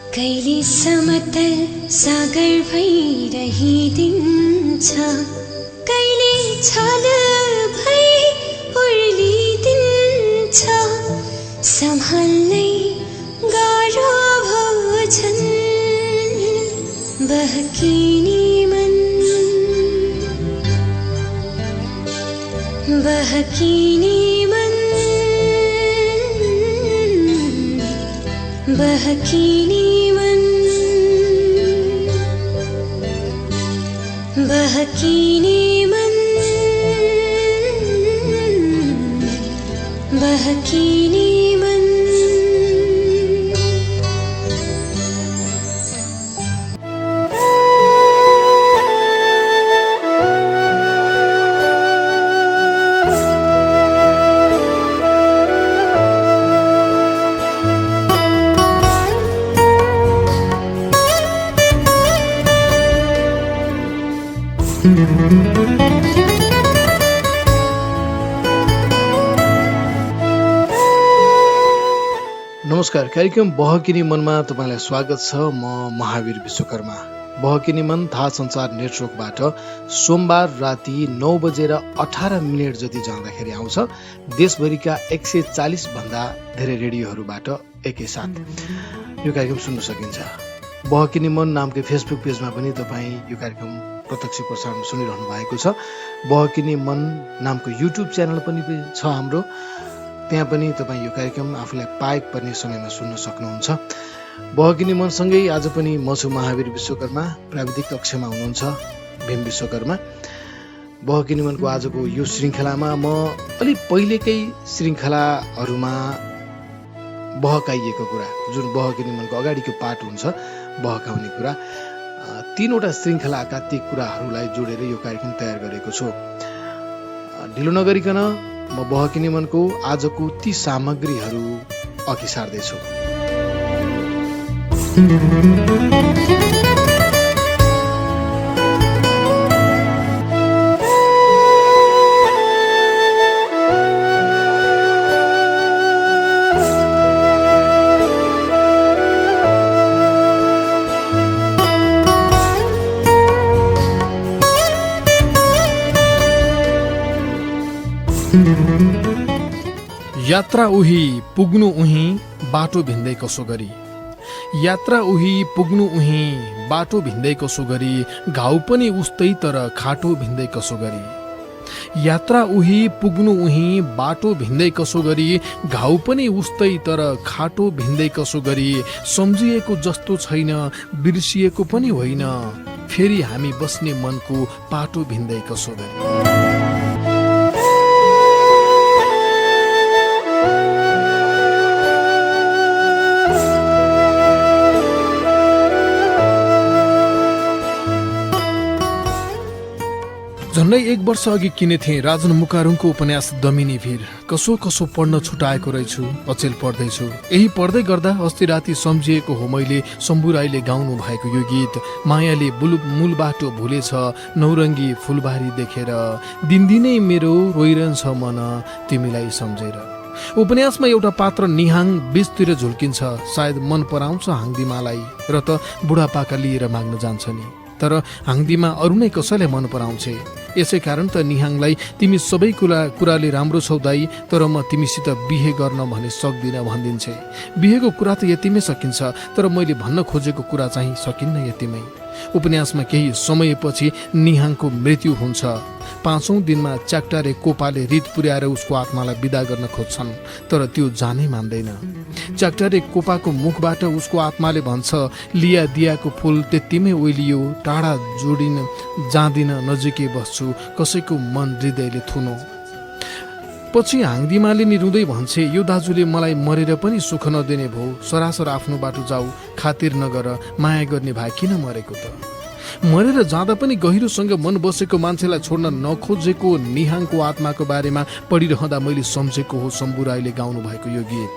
कहिले समतल सागर भइरहिदिन्छ, कहिले छल भई उर्लिदिन्छ, सम्हाल्नै गाह्रो भोजन बहकिने मन, बहकिने मन, बहकिने बहकिने मन, बहकिने मन। नमस्कार, कार्यक्रम बहकिने मनमा तपाईलाई स्वागत छ। म महावीर विश्वकर्मा। बहकिने मन थाहा संचार नेटवर्कबाट सोमबार राति 9:18 जति जाँदाखेरि आउँछ। देशभरिका 140 भन्दा धेरै रेडियोहरूबाट एकैसाथ यो कार्यक्रम सुन्न सकिन्छ। बहकिने मन नामकै फेसबुक पेजमा पनि तपाईँ यो कार्यक्रम प्रत्यक्ष प्रसारण सुनिरहनु भएको छ। बहकिने मन नामको युट्युब च्यानल पनि छ हाम्रो, त्यहाँ पनि तपाईँ यो कार्यक्रम आफूलाई पाएक पर्ने समयमा सुन्न सक्नुहुन्छ। बहकिने मनसँगै आज पनि म छु महावीर विश्वकर्मा, प्राविधिक कक्षमा हुनुहुन्छ भीम विश्वकर्मा। बहकिने मनको आजको यो श्रृङ्खलामा म अलि पहिलेकै श्रृङ्खलाहरूमा बहकाइएको कुरा, जुन बहकिने मनको अगाडिको पाठ हुन्छ बहकाउने कुरा, 3वटा श्रृङ्खलाका ती कुराहरूलाई जोडेर यो कार्यक्रम तयार गरेको छु। ढिलो नगरिकन म बहकिने मनको आजको ती सामग्रीहरू अघि सार्दैछु। यात्रा उही पुग्नु उही बाटो भिन्दै कसो गरी, यात्रा उही पुग्नु उही बाटो भिन्दै कसो गरी, घाउ पनि उस्तै तर खाटो भिन्दै कसो गरी। यात्रा उही पुग्नु उही बाटो भिन्दै कसो गरी, घाउ पनि उस्तै तर खाटो भिन्दै कसो गरी। सम्झिएको जस्तो छैन, बिर्सिएको पनि होइन, फेरि हामी बस्ने मनको पाटो भिन्दै कसो गरी। झन्डै 1 वर्ष अघि किनेथे राजन मुकारुङको उपन्यास दमिनी भिर। कसो कसो पढ्न छुटाएको रहेछु, अचेल पढ्दैछु। यही पढ्दै गर्दा अस्ति राति सम्झिएको हो मैले शम्भु राईले गाउनु भएको यो गीत। मायाले मूल बाटो भुलेछ, नौरङ्गी फुलबारी देखेर, दिनदिनै मेरो रोइरहन्छ मन तिमीलाई सम्झेर। उपन्यासमा एउटा पात्र निहाङ बीचतिर झुल्किन्छ, सायद मन पराउँछ हाङदिमालाई र त बुढापाका लिएर माग्न जान्छ नि। तर हाङदिमा अरू नै कसैलाई मन पराउँछ। यसै कारण त निहाङलाई तिमी सबै कुराले राम्रो छौ दाई, तर म तिमीसित बिहे गर्न भने सक्दिनँ भनिदिन्छे। बिहेको कुरा त यतिमै सकिन्छ, तर मैले भन्न खोजेको कुरा चाहिँ सकिन्न यतिमै। उपन्यासमा केही समयपछि निहाङको मृत्यु हुन्छ। 5औं दिनमा च्याक्टारे कोपाले रित पुर्याएर उसको आत्मालाई विदा गर्न खोज्छन्, तर त्यो जानै मान्दैन। च्याक्टारे कोपाको मुखबाट उसको आत्माले भन्छ, लिया दियाको फुल त्यतिमै ओइलियो, टाढा जोडिन जाँदिन, नजिकै बस्छु, कसैको मन हृदयले थुनो। पछि हाङदिमाले नि रुँदै भन्छे, यो दाजुले मलाई मरेर पनि सुख नदिने भो, सरासर आफ्नो बाटो जाऊ, खातिर नगर, माया गर्ने भए किन मरेको त। मरेर जाँदा पनि गहिरोसँग मन बसेको मान्छेलाई छोड्न नखोजेको निहाङको आत्माको बारेमा पढिरहँदा मैले सम्झेको हो शम्भु राईले गाउनु भएको यो गीत।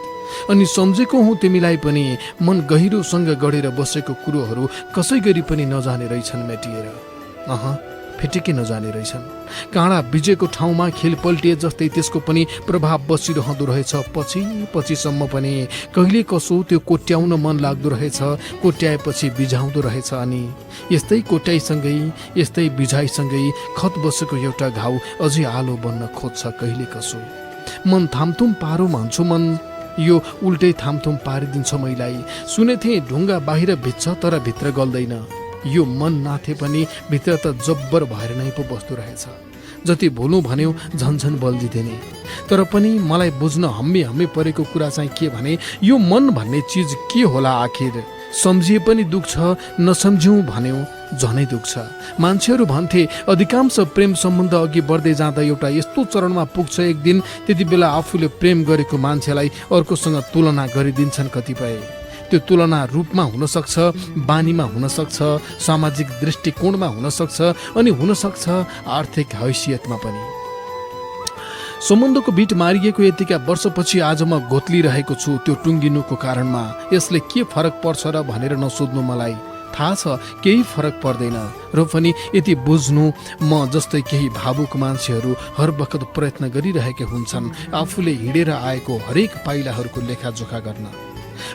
अनि सम्झेको हुँ तिमीलाई पनि मन गहिरोसँग गढेर बसेको कुरोहरू कसै गरी पनि नजाने रहेछन् मेटिएर। फेटिकै नजाने रहेछन्। काँडा बिजेको ठाउँमा खेल पल्टिए जस्तै त्यसको पनि प्रभाव बसिरहँदो रहेछ पछिसम्म पनि। कहिले कसो त्यो कोट्याउन मन लाग्दो रहेछ, कोट्याएपछि बिझाउँदो रहेछ। अनि यस्तै कोट्याइसँगै यस्तै बिझाइसँगै खत बसेको एउटा घाउ अझै आलो बन्न खोज्छ कहिले कसो। मन थामथुम पारो भन्छु मन, यो उल्टै थामथुम पारिदिन्छ मैलाई। सुनेथे ढुङ्गा बाहिर भिज्छ तर भित्र गल्दैन। यो मन नाथे पनि भित्र त जब्बर भएर नै पो बस्दो रहेछ। जति भुलौँ भन्यो झन्झन बल्दिँदैन। तर पनि मलाई बुझ्न हम्मे परेको कुरा चाहिँ के भने यो मन भन्ने चिज के होला आखिर। सम्झिए पनि दुख्छ, नसम्झ्यौँ भन्यो झनै दुख्छ। मान्छेहरू भन्थे अधिकांश प्रेम सम्बन्ध अघि बढ्दै जाँदा एउटा यस्तो चरणमा पुग्छ एक दिन, त्यति बेला आफूले प्रेम गरेको मान्छेलाई अर्कोसँग तुलना गरिदिन्छन् कतिपय। त्यो तुलना रूपमा हुनसक्छ, बानीमा हुनसक्छ, सामाजिक दृष्टिकोणमा हुनसक्छ, अनि हुनसक्छ आर्थिक हैसियतमा पनि। सम्बन्धको बिट मारिएको यतिका वर्षपछि आज म घोत्लिरहेको छु त्यो टुङ्गिनुको कारणमा। यसले के फरक पर्छ र भनेर नसोध्नु मलाई। थाहा छ केही फरक पर्दैन र पनि यति बुझ्नु म जस्तै केही भावुक मान्छेहरू हर बखत प्रयत्न गरिरहेका हुन्छन् आफूले हिँडेर आएको हरेक पाइलाहरूको लेखाजोखा गर्न।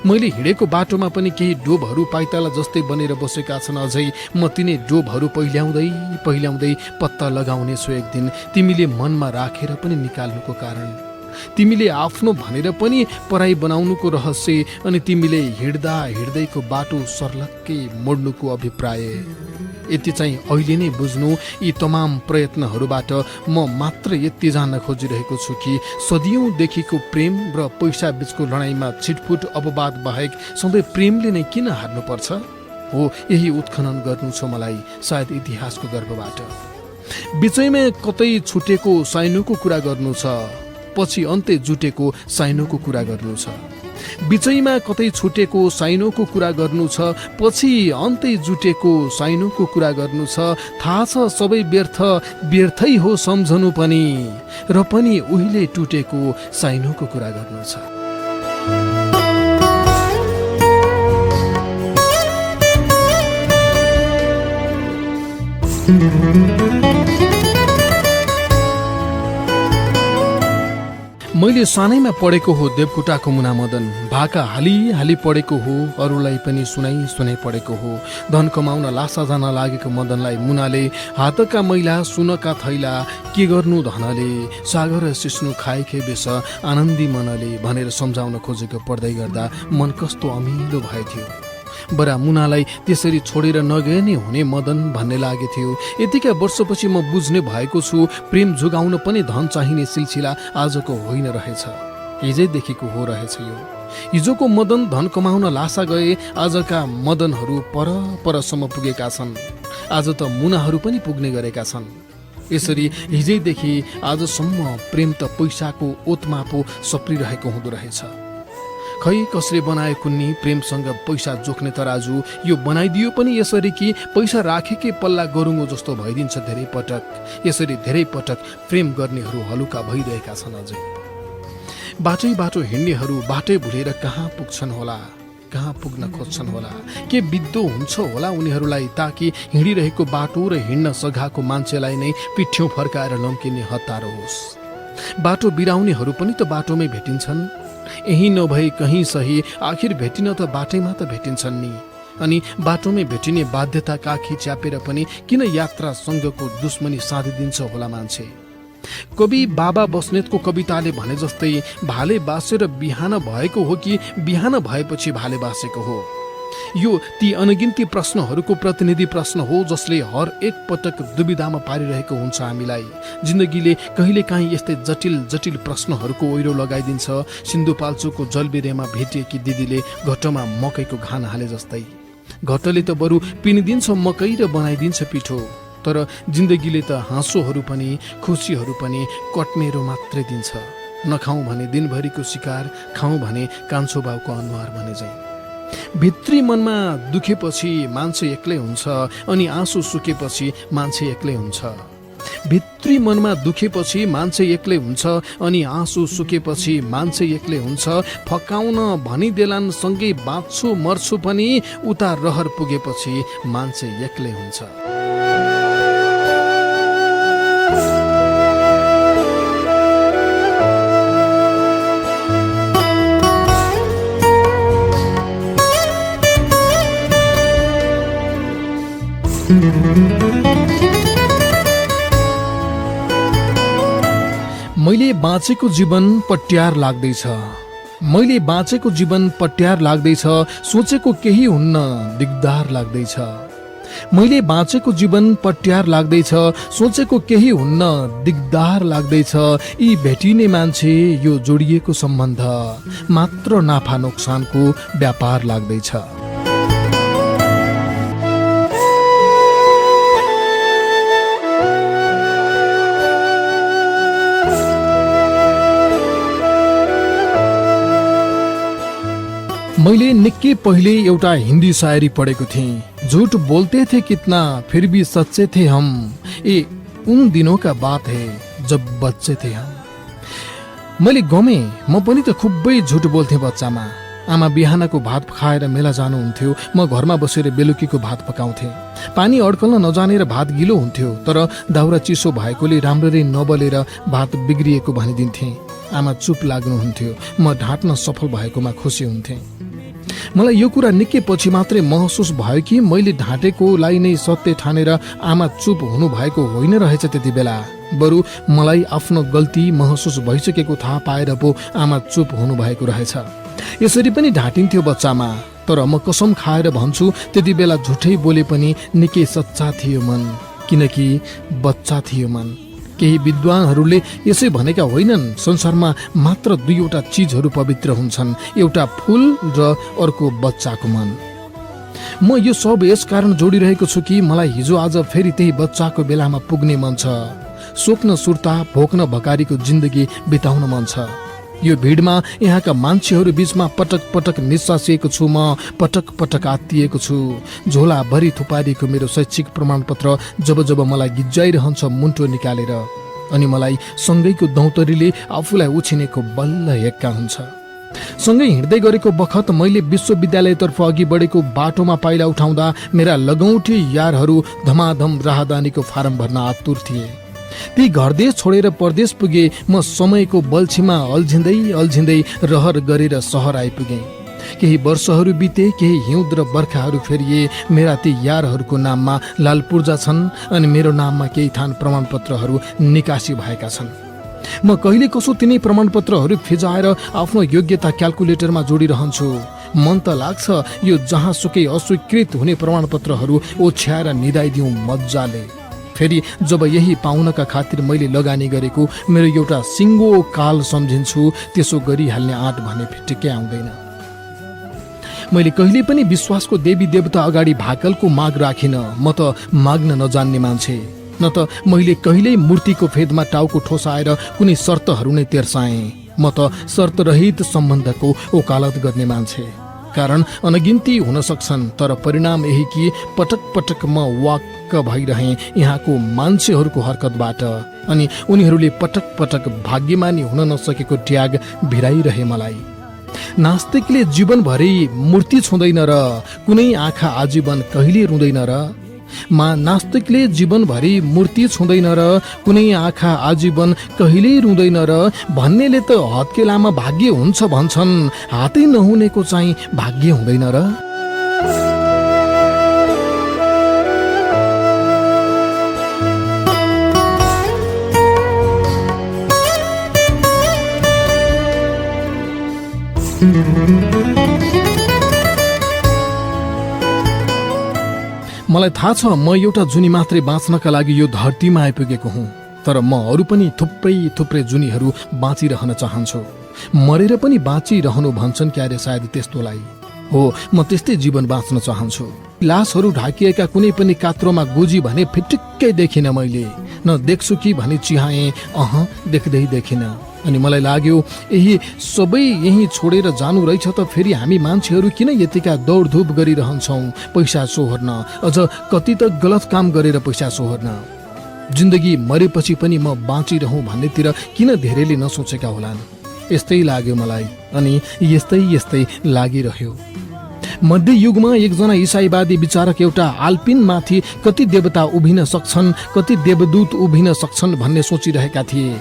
मैले हिँडेको बाटोमा पनि केही डोबहरू पाइताला जस्तै बनेर बसेका छन्। अझै म तिनै डोबहरू पहिल्याउँदै पत्ता लगाउने छु एक दिन, तिमीले मनमा राखेर पनि निकाल्नुको कारण। तिमीले आफ्नो भनेर पनि पराई बनाउनुको रहस्य, अनि तिमीले हिँड्दैको बाटो सर्लक्कै मोड्नुको अभिप्राय। यति चाहिँ अहिले नै बुझ्नु। यी तमाम प्रयत्नहरूबाट म मात्र यति जान्न खोजिरहेको छु कि सदियौँदेखिको प्रेम र पैसा बीचको लडाइँमा छिटफुट अपवाद बाहेक सधैँ प्रेमले नै किन हार्नुपर्छ? हो, यही उत्खनन गर्नु छ मलाई, सायद इतिहासको गर्भबाट। बिचैमा कतै छुटेको साइनोको कुरा गर्नु छ, पछि अन्त्य जुटेको साइनोको कुरा गर्नु छ। बिचैमा कतै छुटेको साइनोको कुरा गर्नु छ, पछि अन्त्य जुटेको साइनोको कुरा गर्नु छ। थाहा छ सबै व्यर्थै हो सम्झनु पनि, र पनि उहिले टुटेको साइनोको कुरा गर्नु छ। मैले सानैमा पढेको हो देवकोटाको मुना मदन। भाका हाली पढेको हो, अरूलाई पनि सुनाइ पढेको हो। धन कमाउन लासा जान लागेको मदनलाई मुनाले हातका मैला सुनका थैला के गर्नु धनले, सागर सिस्नु खाएकै बेस आनन्दी मनले भनेर सम्झाउन खोजेको पढ्दै गर्दा मन कस्तो अमिलो भएथ्यो। बरा मुनालाई त्यसरी छोडेर नगए नै हुने मदन भन्ने लागेथ्यो। यतिका वर्षपछि म बुझ्ने भएको छु प्रेम जोगाउन पनि धन चाहिने सिलसिला आजको होइन रहेछ, हिजैदेखिको हो रहेछ यो। हिजोको मदन धन कमाउन लासा गए, आजका मदनहरू परसम्म पुगेका छन्। आज त मुनाहरू पनि पुग्ने गरेका छन्। यसरी हिजैदेखि आजसम्म प्रेम त पैसाको ओतमा पो सप्रिरहेको हुँदो रहेछ। खै कसले बनाए कुन्नी प्रेमसँग पैसा जोख्ने तराजु, यो बनाइदियो पनि यसरी कि पैसा राखेकै पल्ला गरुङ्गो जस्तो भइदिन्छ धेरै पटक। यसरी धेरै पटक प्रेम गर्नेहरू हलुका भइरहेका छन् अझै। बाटो हिँड्नेहरू बाटै भुलेर कहाँ पुग्छन् होला, कहाँ पुग्न खोज्छन् होला। के बित्दो हुन्छ होला उनीहरूलाई, ताकि हिँडिरहेको बाटो र हिँड्न सघाएको मान्छेलाई नै पिठ्यौँ फर्काएर लम्किने हतार होस्। बाटो बिराउनेहरू पनि त बाटोमै भेटिन्छन्, यही नभई कहीँ सही, आखिर भेटिन त बाटैमा त भेटिन्छन् नि। अनि बाटोमै भेटिने बाध्यता काखी च्यापेर पनि किन यात्रासँगको दुश्मनी साधिदिन्छ होला मान्छे। कवि बाबा बस्नेतको कविताले भने जस्तै भाले बासेर बिहान भएको हो कि बिहान भएपछि भाले बासेको हो। यो ती अनगिन्ती प्रश्नहरूको प्रतिनिधि प्रश्न हो जसले हर एक पटक दुविधामा पारिरहेको हुन्छ हामीलाई। जिन्दगीले कहिलेकाहीँ यस्तै जटिल प्रश्नहरूको ओइरो लगाइदिन्छ। सिन्धुपाल्चोको जलबिरेमा भेटिएकी दिदीले घटमा मकैको घान हाले जस्तै। घटले त बरु पिनिदिन्छ मकै र बनाइदिन्छ पिठो, तर जिन्दगीले त हाँसोहरू पनि खुसीहरू पनि कट्मेरो मात्रै दिन्छ। नखाउँ भने दिनभरिको शिकार, खाउँ भने कान्छो बाउको अनुहार भने चाहिँ। भित्री मनमा दुखेपछि मान्छे एक्लै हुन्छ अनि आँसु सुकेपछि मान्छे एक्लै हुन्छ। भित्री मनमा दुखेपछि मान्छे एक्लै हुन्छ अनि आँसु सुकेपछि मान्छे एक्लै हुन्छ। फकाउन भनिदेलान् सँगै बाँच्छु मर्छु पनि उता रहर पुगेपछि मान्छे एक्लै हुन्छ। मैले बाँचेको जीवन पट्यार लाग्दैछ, मैले बाँचेको जीवन पट्यार लाग्दैछ, सोचेको केही हुन्न दिगदार लाग्दैछ। मैले बाँचेको जीवन पट्यार लाग्दैछ, सोचेको केही हुन्न दिगदार लाग्दैछ। यी भेटिने मान्छे यो जोडिएको सम्बन्ध मात्र नाफा नोक्सानको व्यापार लाग्दैछ। मैले निकै पहिले एउटा हिन्दी शायरी पढेको थिएँ। झूठ बोलते थे कितना फिर भी सच्चे थे हम, ये उन दिनों का बात है जब बच्चे थे हम। मैले गमेँ, म पनि त खुबै झुट बोल्थेँ बच्चामा। आमा बिहानको भात खाएर मेला जानुहुन्थ्यो, म घरमा बसेर बेलुकीको भात पकाउँथेँ। पानी अड्कल्न नजानेर भात गिलो हुन्थ्यो, तर दाउरा चिसो भएकोले राम्ररी नबलेर भात बिग्रिएको भनिदिन्थेँ। आमा चुप लाग्नुहुन्थ्यो, म ढाँट्न सफल भएकोमा खुसी हुन्थेँ। मलाई यो कुरा निकै पछि मात्रै महसुस भयो कि मैले ढाँटेकोलाई नै सत्य ठानेर आमा चुप हुनु भएको होइन रहेछ। त्यति बेला बरु मलाई आफ्नो गल्ती महसुस भइसकेको थाहा पाएर पो आमा चुप हुनु भएको रहेछ। यसरी पनि ढाँटिन्थ्यो बच्चामा, तर म कसम खाएर भन्छु त्यति बेला झुठै बोले पनि निकै सच्चा थियो मन, किनकि बच्चा थियो मन। केही विद्वानहरूले यसै भनेका होइनन्, संसारमा मात्र दुईवटा चिजहरू पवित्र हुन्छन्, एउटा फूल र अर्को बच्चाको मन। म यो सब यस कारण जोडिरहेको छु कि मलाई हिजो आज फेरि त्यही बच्चाको बेलामा पुग्ने मन छ। सोक्न सुर्ता भोक्न भकारीको जिन्दगी बिताउन मन छ। यो भिडमा यहाँका मान्छेहरू बीचमा पटक पटक निश्वासिएको छु, म पटक पटक आत्तिएको छु। झोला भरि थुपारिएको मेरो शैक्षिक प्रमाणपत्र जब जब मलाई गिज्जाइरहन्छ मुन्टो निकालेर, अनि मलाई सँगैको दौतरीले आफूलाई उछिनेको बल्ल हेक्का हुन्छ। सँगै हिँड्दै गरेको बखत मैले विश्वविद्यालयतर्फ अघि बढेको बाटोमा पाइला उठाउँदा मेरा लगौटी यारहरू धमाधम राहदानीको फारम भर्न आतुर थिए। ती घरदेश छोडेर परदेश पुगे। म समयको बल्छीमा अल्झिँदै रहर गरेर सहर आइपुगे। केही वर्षहरू बिते, केही हिउँद र बर्खाहरू फेरिए। मेरा ती यारहरूको नाममा लाल पूर्जा छन् अनि मेरो नाममा केही थान प्रमाणपत्रहरू निकासी भएका छन्। म कहिले कसो तिनै प्रमाणपत्रहरू फिजाएर आफ्नो योग्यता क्याल्कुलेटरमा जोडिरहन्छु। मन त लाग्छ यो जहाँसुकै अस्वीकृत हुने प्रमाणपत्रहरू ओछ्याएर निदाइदिउँ मज्जाले। फेरि जब यही पाउनका खातिर मैले लगानी गरेको मेरो एउटा सिङ्गो काल सम्झिन्छु, त्यसो गरिहाल्ने आँट भने फिटिकै आउँदैन। मैले कहिले पनि विश्वासको देवी देवता अगाडि भाकलको माग राखिन। म त माग्न नजान्ने मान्छे, न त मैले कहिल्यै मूर्तिको फेदमा टाउको ठोसाएर कुनै शर्तहरू नै तेर्साएँ। म त शर्तरहित सम्बन्धको ओकालत गर्ने मान्छे। कारण अनगिन्ती हुन सक्छन्, तर परिणाम यही कि पटक पटक म वाक्क भइरहेँ यहाँको मान्छेहरूको हरकतबाट, अनि उनीहरूले पटक पटक भाग्यमानी हुन नसकेको ट्याग भिराइरहे मलाई। नास्तिकले जीवनभरि मूर्ति छुँदैन र कुनै आँखा आजीवन कहिले रुँदैन र। नास्तिकले जीवनभरि मूर्ति छुँदैन र कुनै आँखा आजीवन कहिल्यै रुँदैन र भन्नेले त हत्केलामा भाग्य हुन्छ भन्छन्, हातै नहुनेको चाहिँ भाग्य हुँदैन र। मलाई थाहा छ म एउटा जुनी मात्रै बाँच्नका लागि यो धरतीमा आइपुगेको हुँ, तर म अरू पनि थुप्रै जुनीहरू बाँचिरहन चाहन्छु। मरेर पनि बाँचिरहनु भन्छन् क्यारे सायद त्यस्तोलाई। हो, म त्यस्तै जीवन बाँच्न चाहन्छु। लासहरू ढाकिएका कुनै पनि कात्रोमा गोजी भने फिटिक्कै देखिन मैले, न देख्छु कि भने चिहाएँ, देख्दै देखिन। अनि मलाई लाग्यो यही सबै यही छोडेर जानु रहेछ त फेरि हामी मान्छेहरू किन यतिका दौडधुप गरिरहन्छौँ पैसा सोहोर्न, अझ कति त गलत काम गरेर पैसा सोहोर्न। जिन्दगी मरेपछि पनि म बाँचिरहँ भन्नेतिर किन धेरैले नसोचेका होलान्। यस्तै लाग्यो मलाई अनि यस्तै लागिरह्यो। मध्ययुगमा एकजना इसाईवादी विचारक एउटा आल्पिनमाथि कति देवता उभिन सक्छन्, कति देवदूत उभिन सक्छन् भन्ने सोचिरहेका थिए।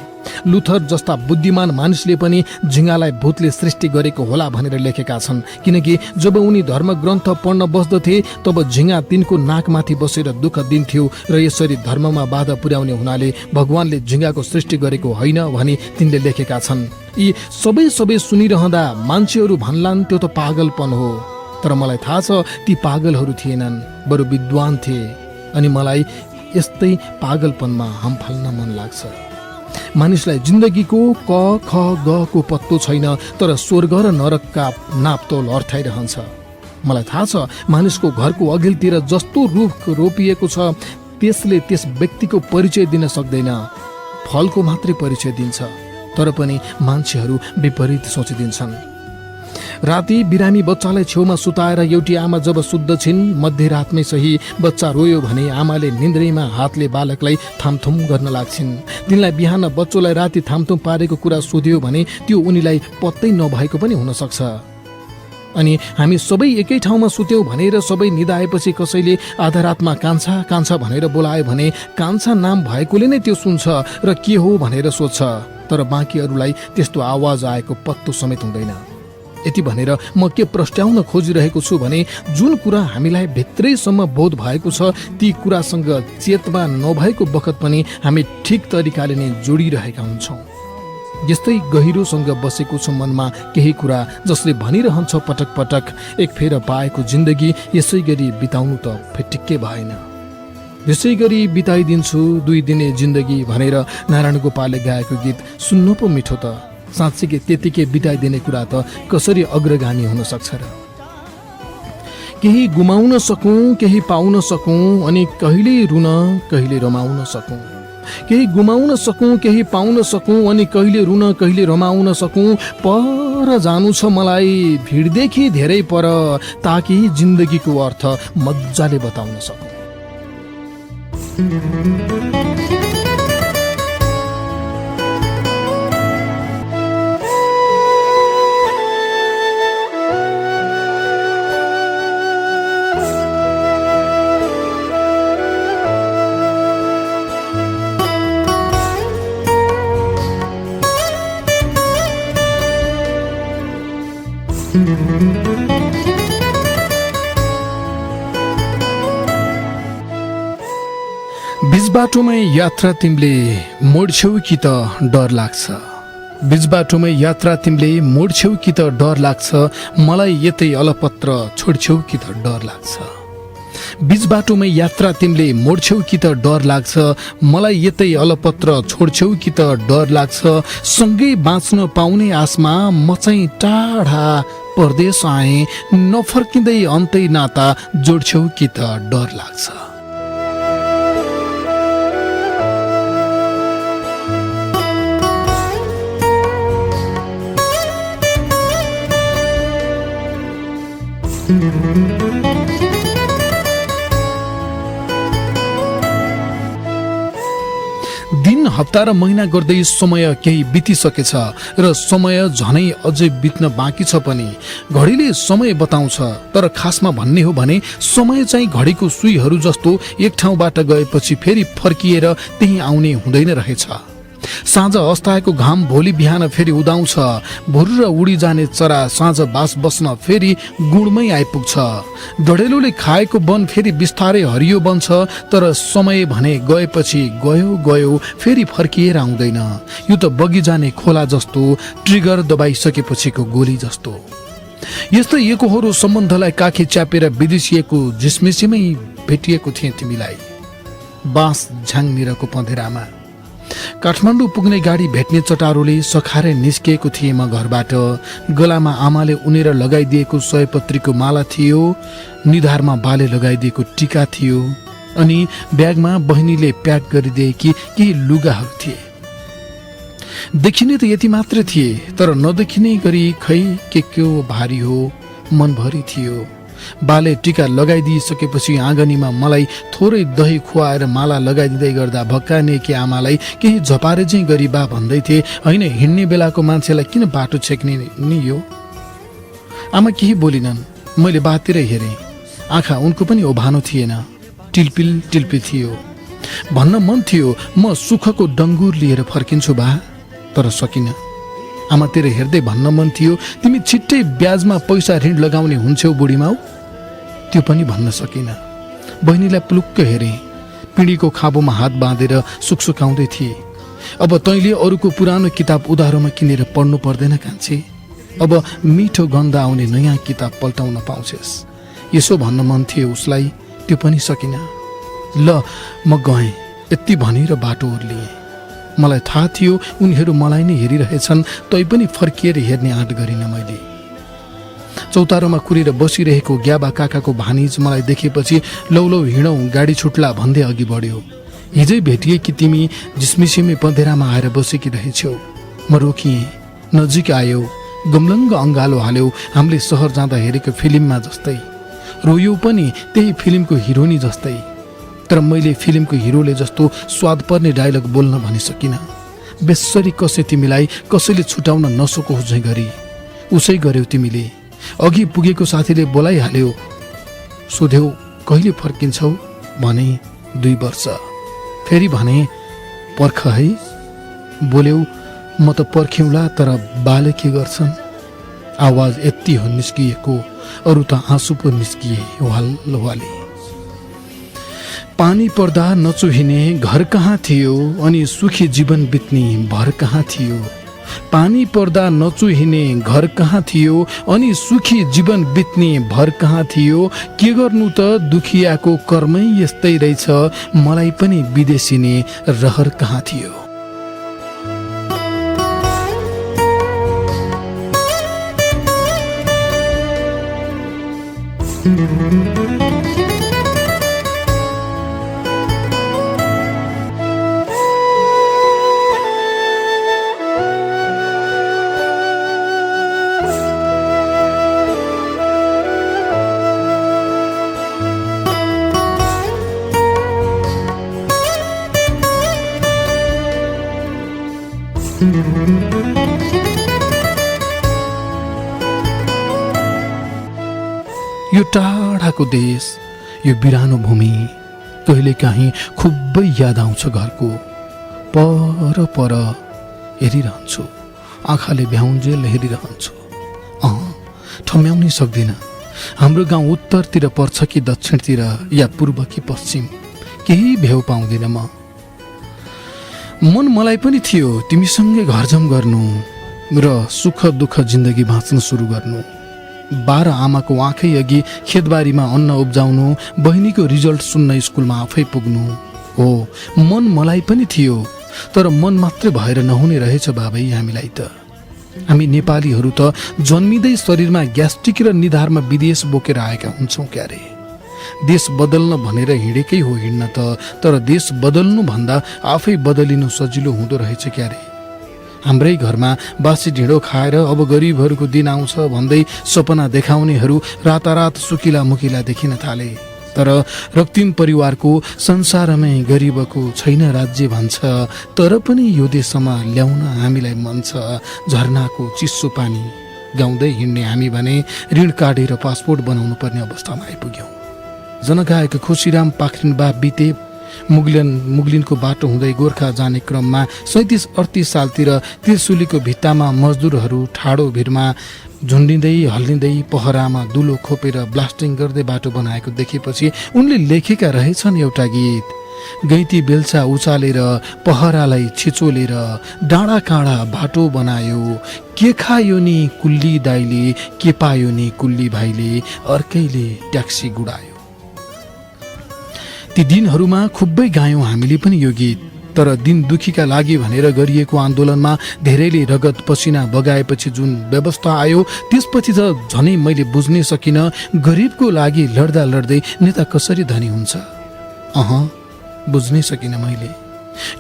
लुथर जस्ता बुद्धिमान मानिसले पनि झिङ्गालाई भूतले सृष्टि गरेको होला भनेर लेखेका छन्, किनकि जब उनी धर्मग्रन्थ पढ्न बस्दथे तब झिङ्गा तिनको नाकमाथि बसेर दुःख दिन्थ्यो र यसरी धर्ममा बाधा पुर्याउने हुनाले भगवानले झिङ्गाको सृष्टि गरेको होइन भनी तिनले लेखेका छन्। यी सबै सुनिरहँदा मान्छेहरू भन्लान् त्यो त पागलपन हो, तर मलाई थाहा छ ती पागलहरू थिएनन्, बरु विद्वान थिए। अनि मलाई यस्तै पागलपनमा हम फाल्न मन लाग्छ। मानिसलाई जिन्दगीको क ख ग को पत्तो छैन, तर स्वर्ग र नरकका नापतोल अर्थाइरहन्छ। मलाई थाहा छ मानिसको घरको अघिल्तिर जस्तो रुख रोपिएको छ त्यसले त्यस व्यक्तिको परिचय दिन सक्दैन, फलको मात्रै परिचय दिन्छ। तर पनि मान्छेहरू विपरीत सोचिदिन्छन्। राति बिरामी बच्चालाई छेउमा सुताएर एउटी आमा जब सुत्दछिन्, मध्यरातमै सही बच्चा रोयो भने आमाले निन्द्रैमा हातले बालकलाई थामथुम गर्न लाग्छिन्। तिनलाई बिहान बच्चोलाई राति थामथुम पारेको कुरा सोध्यो भने त्यो उनीलाई पत्तै नभएको पनि हुन सक्छ। अनि हामी सबै एकै ठाउँमा सुत्यौं भनेर सबै निदाएपछि कसैले आधा रातमा कान्छा कान्छा भनेर बोलायो भने कान्छा नाम भएकोले नै त्यो सुन्छ र के हो भनेर सोध्छ, तर बाँकीहरूलाई त्यस्तो आवाज आएको पत्तो समेत हुँदैन। यति भनेर म के प्रस्ट्याउन खोजिरहेको छु भने जुन कुरा हामीलाई भित्रैसम्म बोध भएको छ ती कुरासँग चेतना नभएको बखत पनि हामी ठिक तरिकाले नै जोडिरहेका हुन्छौँ। यस्तै गहिरोसँग बसेको छ मनमा केही कुरा जसले भनिरहन्छ पटक पटक, एक फेर पाएको जिन्दगी यसै गरी बिताउनु त फिटिक्कै भएन, यसै गरी बिताइदिन्छु 2 दिने जिन्दगी भनेर नारायण गोपालले गाएको गीत सुन्नु पो मिठो त। साँच्चै त्यतिकै बिताइदिने कुरा त कसरी अग्रगामी हुन सक्छ र। केही गुमाउन सकौँ, केही पाउन सकौँ, अनि कहिले रुन कहिले रमाउन सकौँ। केही गुमाउन सकौँ, केही पाउन सकौँ, अनि कहिले रुन कहिले रमाउन सकौँ। पर जानु छ मलाई भिडदेखि धेरै पर, ताकि जिन्दगीको अर्थ मजाले बताउन सकौँ। बीच बाटोमै यात्रा तिमीले मोड्छौ कि त डर लाग्छ। बीच बाटोमै यात्रा तिमीले मोड्छौ कि त डर लाग्छ, मलाई यतै अलपत्र छोड्छौ कि त डर लाग्छ। बीच बाटोमै यात्रा तिमीले मोड्छौ कि त डर लाग्छ, मलाई यतै अलपत्र छोड्छौ कि त डर लाग्छ। सँगै बाँच्न पाउने आसमा म चाहिँ टाढा परदेश आएँ, नफर्किँदै अन्तै नाता जोड्छौ कि त डर लाग्छ। दिन हप्ता र महिना गर्दै समय केही बितिसकेछ र समय झनै अझै बित्न बाँकी छ पनि। घडीले समय बताउँछ, तर खासमा भन्ने हो भने समय चाहिँ घडीको सुईहरू जस्तो एक ठाउँबाट गएपछि फेरि फर्किएर त्यही आउने हुँदैन रहेछ। साँझ अस्ताएको घाम भोलि बिहान फेरि उदाउँछ, भुर्र उडी जाने चरा साँझ बास बस्न फेरि गुणमै आइपुग्छ। डढेलोले खाएको वन फेरि बिस्तारै हरियो बन्छ, तर समय भने गएपछि गयो गयो फेरि फर्किएर आउँदैन। यो त बगी जाने खोला जस्तो, ट्रिगर दबाइसकेपछिको गोली जस्तो। यस्तै एकहोरो सम्बन्धलाई काखी च्यापेर विदेशिएको झिसमिसीमै भेटिएको थिएँ तिमीलाई, बाँस झ्याङनिरको पँधेरामा। काठमाडौँ पुग्ने गाडी भेट्ने चटारोले सखारे निस्किएको थिएँ म घरबाट। गलामा आमाले उनेर लगाइदिएको सयपत्रीको माला थियो, निधारमा बाले लगाइदिएको टीका थियो, अनि ब्यागमा बहिनीले प्याक गरिदिएकी केही लुगाहरू थिए। देखिने त यति मात्र थिए, तर नदेखिने गरी खै के हो भारी हो मनभरि थियो। बाले टीका लगाइदिइसकेपछि आँगनीमा मलाई थोरै दही खुवाएर माला लगाइदिँदै गर्दा भक्काने कि आमालाई केही झपारे चाहिँ गरी बा भन्दै थिए, होइन हिँड्ने बेलाको मान्छेलाई किन बाटो छेक्ने नि यो। आमा केही बोलिनन्। मैले बातिर हेरेँ, आँखा उनको पनि ओभानो थिएन, टिल्पिल टिल्पी थियो। भन्न मन थियो म सुखको डङ्गुर लिएर फर्किन्छु बा, तर सकिनँ। आमातिर हेर्दै भन्न मन थियो तिमी छिट्टै ब्याजमा पैसा ऋण लगाउने हुन्छौ बुढीमाउ, त्यो पनि भन्न सकिनँ। बहिनीलाई पुलुक्क हेरेँ, पिँढीको खाबोमा हात बाँधेर सुकसुकाउँदै थिए। अब तैँले अरूको पुरानो किताब उधारोमा किनेर पढ्नु पर्दैन कान्छे, अब मिठो गन्ध आउने नयाँ किताब पल्टाउन पाउँछेस्, यसो भन्न मन थियो उसलाई, त्यो पनि सकिनँ। ल म गएँ, यति भनेर बाटो ओर्लिएँ। मलाई थाहा थियो उनीहरू मलाई नै हेरिरहेछन्, तैपनि फर्किएर हेर्ने आँट गरिनँ मैले। चौतारोमा कुरेर बसिरहेको ग्याबा काकाको भानिज मलाई देखेपछि लौ लौ हिँडौँ गाडी छुट्ला भन्दै अघि बढ्यो। हिजै भेटिए कि तिमी झिसमिसिमे पँधेरामा आएर बसेकी रहेछौ। म रोकिएँ, नजिक आयो, गमलङ्ग अङ्गालो हाल्यो, हामीले सहर जाँदा हेरेको फिल्ममा जस्तै। रोयौ पनि त्यही फिल्मको हिरोनी जस्तै, तर मैले फिल्मको हिरोले जस्तो स्वाद पर्ने डायलग बोल्न भनिसकिनँ। बेसरी कसे तिमीलाई कसैले छुटाउन नसकोस् झै गरी उसै गर्यौ तिमीले। अघि पुगेको साथीले बोलाइहाल्यो, सोध्यौ कहिले फर्किन्छौ भने 2 वर्ष। फेरि भने पर्ख है, बोल्यौ म त पर्ख्यौँला, तर बाले के गर्छन्। आवाज यति हो निस्किएको, अरू त आँसु पो निस्किए वाली। पानी पर्दा नचुहिने घर कहाँ थियो, अनि सुखी जीवन बित्ने भर कहाँ थियो। पानी पर्दा नचुहिने घर कहाँ थियो, अनि सुखी जीवन बित्ने भर कहाँ थियो। के गर्नु त दुखियाको कर्मै यस्तै रहेछ, मलाई पनि विदेशिने रहर कहाँ थियो। यो टाढाको देश, यो बिरानो भूमि, कहिले काहीँ खुबै याद आउँछ घरको। पर पर हेरिरहन्छु, आँखाले भ्याउन्जेल हेरिरहन्छु। ठम्याउनै सक्दिनँ, हाम्रो गाउँ उत्तरतिर पर्छ कि दक्षिणतिर, या पूर्व कि पश्चिम, केही भ्याउ पाउँदिनँ म। मन मलाई पनि थियो तिमीसँगै घरजम गर्नु र सुख दुःख जिन्दगी बाँच्न सुरु गर्नु। 12 आमाको आँखै अघि खेतबारीमा अन्न उब्जाउनु, बहिनीको रिजल्ट सुन्न स्कुलमा आफै पुग्नु। हो, मन मलाई पनि थियो, तर मन मात्रै भएर नहुने रहेछ बाबै हामीलाई त। हामी नेपालीहरू त जन्मिँदै शरीरमा ग्यास्ट्रिक र निधारमा विदेश बोकेर आएका हुन्छौँ क्यारे। देश बदल्न भनेर हिँडेकै हो हिँड्न त, तर देश बदल्नु भन्दा आफै बदलिनु सजिलो हुँदो रहेछ क्यारे। हाम्रै घरमा बासी ढिँडो खाएर अब गरिबहरूको दिन आउँछ भन्दै सपना देखाउनेहरू रातारात सुकिला मुकिला देखिन थाले। तर रक्तिम परिवारको संसारमै गरिबको छैन राज्य भन्छ, तर पनि यो देशमा ल्याउन हामीलाई मन छ झरनाको चिसो पानी। गाउँदै हिँड्ने हामी भने ऋण काटेर पासपोर्ट बनाउनु पर्ने अवस्थामा आइपुग्यौँ। जनगायक खुसीराम पाखरिन बा बिते मुगलिनको बाटो हुँदै गोर्खा जाने क्रममा 37-38 सालतिर त्रिशुलीको भित्तामा मजदुरहरू ठाडो भिरमा झुन्डिँदै हल्लिँदै पहरामा दुलो खोपेर ब्लास्टिङ गर्दै बाटो बनाएको देखेपछि उनले लेखेका रहेछन् एउटा गीत। गैती बेल्चा उचालेर पहरालाई छिचोलेर डाँडा काँडा बाटो बनायो, के खायो नि कुल्ली दाइले, के पायो नि कुल्ली भाइले, अर्कैले ट्याक्सी गुडायो। ती दिनहरूमा खुबै गायौँ हामीले पनि यो गीत। तर दिन दुखीका लागि भनेर गरिएको आन्दोलनमा धेरैले रगत पसिना बगाएपछि जुन व्यवस्था आयो, त्यसपछि त झनै मैले बुझ्नै सकिनँ गरिबको लागि लड्दा लड्दै नेता कसरी धनी हुन्छ। बुझ्नै सकिनँ मैले।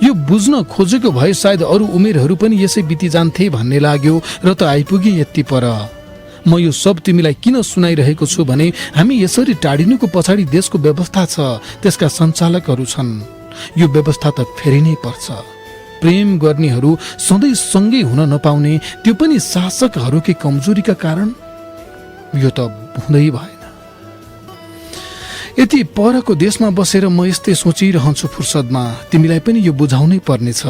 यो बुझ्न खोजेको भए सायद अरू उमेरहरू पनि यसै बिति जान्थे भन्ने लाग्यो र त आइपुगे यति पर। म यो सब तिमीलाई किन सुनाइरहेको छु भने हामी यसरी टाढिनुको पछाडि देशको व्यवस्था छ, त्यसका सञ्चालकहरू छन्। यो व्यवस्था त फेरिनै पर्छ। प्रेम गर्नेहरू सधैँ सँगै हुन नपाउने, त्यो पनि शासकहरूकै कमजोरीका कारण? यो त हुँदै भएन। यति परको देशमा बसेर म यस्तै सोचिरहन्छु फुर्सदमा, तिमीलाई पनि यो बुझाउनै पर्नेछ।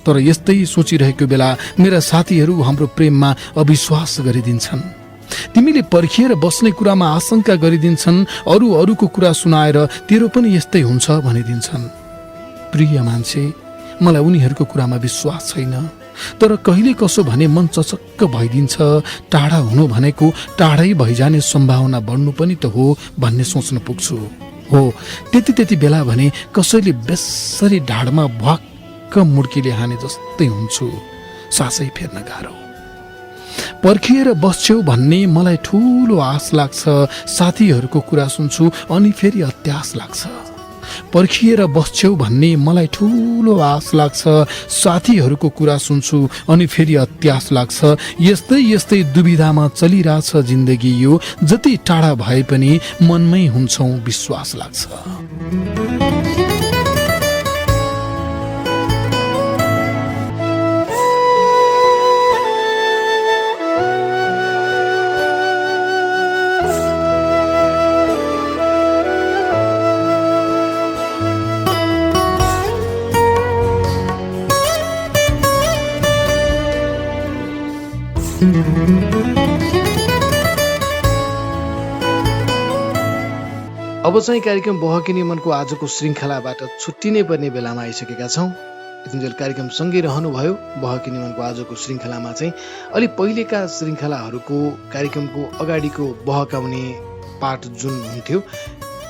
तर यस्तै सोचिरहेको बेला मेरा साथीहरू हाम्रो प्रेममा अविश्वास गरिदिन्छन्। तिमीले पर्खिएर बस्ने कुरामा आशंका गरिदिन्छन्, अरूको कुरा सुनाएर तेरो पनि यस्तै हुन्छ भनिदिन्छन्। प्रिय मान्छे, मलाई उनीहरूको कुरामा विश्वास छैन। तर कहिले कसो भने मन चचक्क भइदिन्छ। टाढा हुनु भनेको टाढै भइजाने सम्भावना बढ्नु पनि त हो भन्ने सोच्न पुग्छु। हो, त्यति बेला भने कसैले बेसरी ढाडमा भक्क मुड्कीले हाने जस्तै हुन्छु। सासै फेर्न गाह्रो। पर्खिएर बस्छौ भन्ने मलाई ठुलो आश लाग्छ। साथीहरूको कुरा सुन्छु अनि फेरि अत्यास लाग्छ। पर्खिएर बस्छौ भन्ने मलाई ठुलो आश लाग्छ। साथीहरूको कुरा सुन्छु अनि फेरि अत्यास लाग्छ। यस्तै दुविधामा चलिरहेछ जिन्दगी यो। जति टाढा भए पनि मनमै हुन्छौ विश्वास लाग्छ। अब चाहिँ कार्यक्रम बहकिने मनको आजको श्रृङ्खलाबाट छुट्टिनै पर्ने बेलामा आइसकेका छौँ। यतिन्जेल कार्यक्रम सँगै रहनुभयो। बहकिने मनको आजको श्रृङ्खलामा चाहिँ अलि पहिलेका श्रृङ्खलाहरूको कार्यक्रमको अगाडिको बहकाउने पाठ जुन हुन्थ्यो,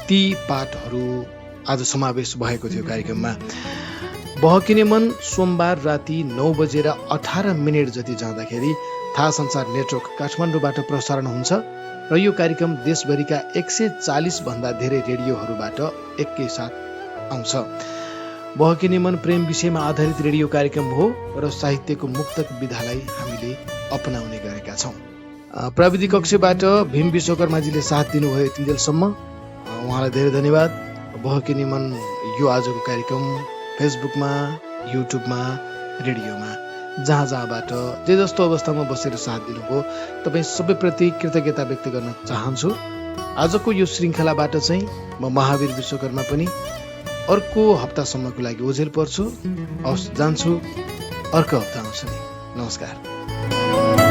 ती पाठहरू आज समावेश भएको थियो कार्यक्रममा। बहकिने मन सोमबार राति 9:18 जति जाँदाखेरि थाहा संसार नेटवर्क काठमाडौँबाट प्रसारण हुन्छ र यो कार्यक्रम देशभरिका 140 भन्दा धेरै रेडियोहरूबाट एकैसाथ आउँछ। बहकिने मन प्रेम विषयमा आधारित रेडियो कार्यक्रम हो र साहित्यको मुक्तक विधालाई हामीले अपनाउने गरेका छौँ। प्राविधिक कक्षबाट भीम विश्वकर्माजीले साथ दिनुभयो यतिन्जेलसम्म, उहाँलाई धेरै धन्यवाद। बहकिने मन यो आजको कार्यक्रम फेसबुकमा, युट्युबमा, रेडियोमा जहाँबाट जे जस्तो अवस्थामा बसेर साथ दिनुभयो, तपाईँ सबैप्रति कृतज्ञता व्यक्त गर्न चाहन्छु। आजको यो श्रृङ्खलाबाट चाहिँ म महावीर विश्वकर्मा पनि अर्को हप्तासम्मको लागि ओझेल पर्छु। जान्छु, अर्को हप्ता आउँछु नि। नमस्कार।